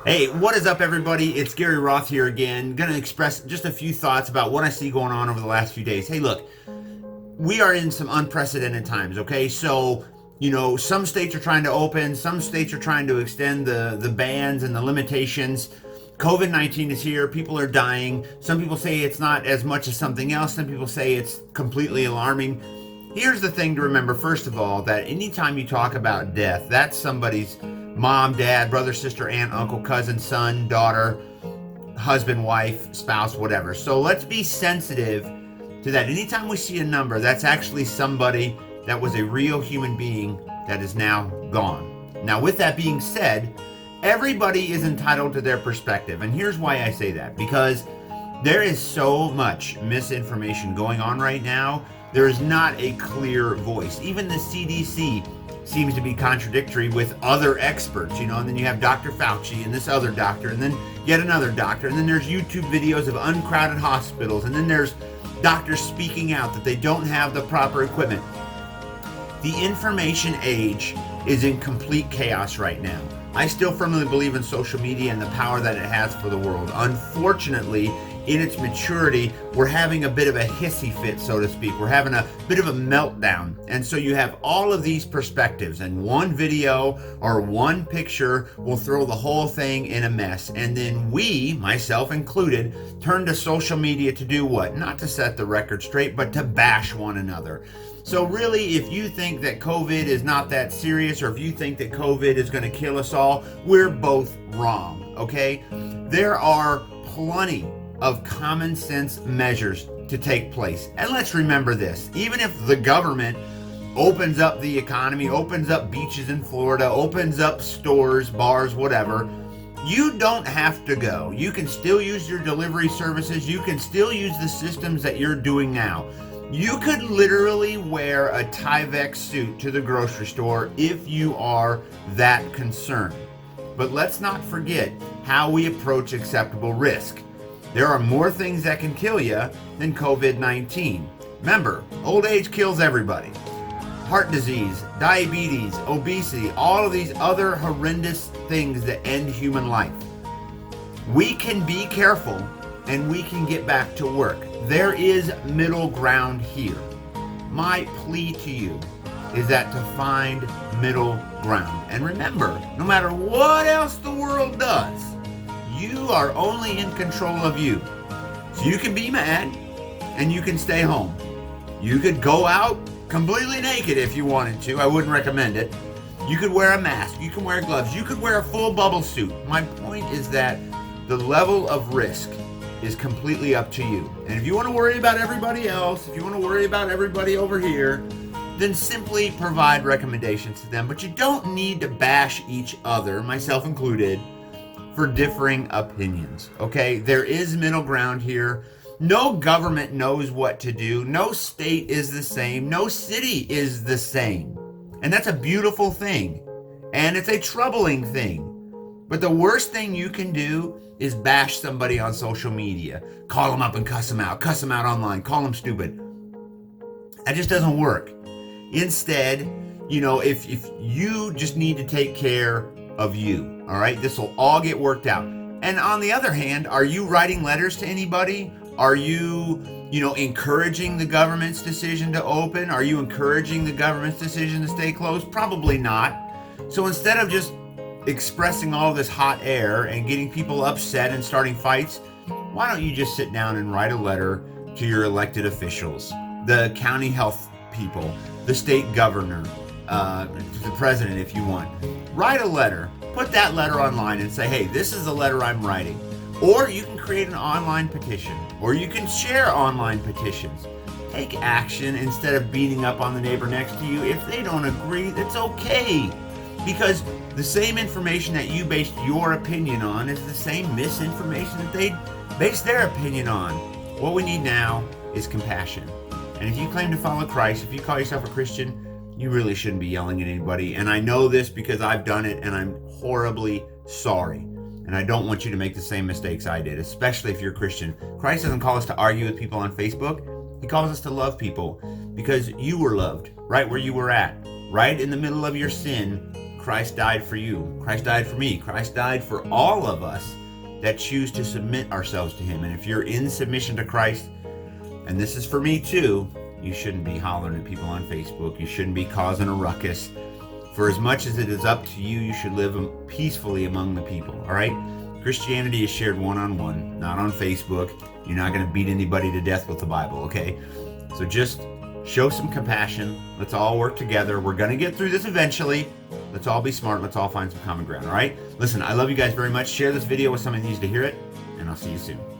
Hey, what is up, everybody? It's Gary Roth here again. Going to express just a few thoughts about what I see going on over the last few days. Hey, look, we are in some unprecedented times, okay? So, some states are trying to open, some states are trying to extend the bans and the limitations. COVID-19 is here. People are dying. Some people say it's not as much as something else. Some people say it's completely alarming. Here's the thing to remember, first of all, that anytime you talk about death, that's somebody's mom, dad, brother, sister, aunt, uncle, cousin, son, daughter, husband, wife, spouse, whatever. So let's be sensitive to that. Anytime we see a number, that's actually somebody that was a real human being that is now gone. Now, with that being said, everybody is entitled to their perspective. And here's why I say that. Because there is so much misinformation going on right now. There is not a clear voice. Even the CDC seems to be contradictory with other experts, and then you have Dr. Fauci and this other doctor, and then yet another doctor, and then there's YouTube videos of uncrowded hospitals, and then there's doctors speaking out that they don't have the proper equipment. The information age is in complete chaos right now. I still firmly believe in social media and the power that it has for the world. Unfortunately, in its maturity, we're having a bit of a hissy fit, so to speak. We're having a bit of a meltdown. And so you have all of these perspectives, and one video or one picture will throw the whole thing in a mess. And then we, myself included, turn to social media to do what? Not to set the record straight, but to bash one another. So really, if you think that COVID is not that serious, or if you think that COVID is going to kill us all, we're both wrong, okay? There are plenty of common sense measures to take place. And let's remember this, even if the government opens up the economy, opens up beaches in Florida, opens up stores, bars, whatever, you don't have to go. You can still use your delivery services. You can still use the systems that you're doing now. You could literally wear a Tyvek suit to the grocery store if you are that concerned. But let's not forget how we approach acceptable risk. There are more things that can kill you than COVID-19. Remember, old age kills everybody. Heart disease, diabetes, obesity, all of these other horrendous things that end human life. We can be careful and we can get back to work. There is middle ground here. My plea to you is that to find middle ground. And remember, no matter what else the world does, you are only in control of you. So you can be mad and you can stay home. You could go out completely naked if you wanted to. I wouldn't recommend it. You could wear a mask. You can wear gloves. You could wear a full bubble suit. My point is that the level of risk is completely up to you. And if you want to worry about everybody else, if you want to worry about everybody over here, then simply provide recommendations to them. But you don't need to bash each other, myself included, for differing opinions, okay? There is middle ground here. No government knows what to do. No state is the same. No city is the same. And that's a beautiful thing. And it's a troubling thing. But the worst thing you can do is bash somebody on social media. Call them up and cuss them out online, call them stupid. That just doesn't work. Instead, if you just need to take care of you, all right? This will all get worked out. And on the other hand, are you writing letters to anybody? Are you, encouraging the government's decision to open? Are you encouraging the government's decision to stay closed? Probably not. So instead of just expressing all this hot air and getting people upset and starting fights, why don't you just sit down and write a letter to your elected officials, the county health people, the state governor, to the president if you want. Write a letter, put that letter online and say, hey, this is the letter I'm writing. Or you can create an online petition, or you can share online petitions. Take action instead of beating up on the neighbor next to you. If they don't agree, it's okay. Because the same information that you based your opinion on is the same misinformation that they base their opinion on. What we need now is compassion. And if you claim to follow Christ, if you call yourself a Christian, you really shouldn't be yelling at anybody. And I know this because I've done it and I'm horribly sorry. And I don't want you to make the same mistakes I did, especially if you're a Christian. Christ doesn't call us to argue with people on Facebook. He calls us to love people because you were loved right where you were at, right in the middle of your sin. Christ died for you. Christ died for me. Christ died for all of us that choose to submit ourselves to him. And if you're in submission to Christ, and this is for me too, you shouldn't be hollering at people on Facebook. You shouldn't be causing a ruckus. For as much as it is up to you, you should live peacefully among the people, all right? Christianity is shared one-on-one, not on Facebook. You're not going to beat anybody to death with the Bible, okay? So just show some compassion. Let's all work together. We're going to get through this eventually. Let's all be smart. Let's all find some common ground, all right? Listen, I love you guys very much. Share this video with somebody who needs to hear it, and I'll see you soon.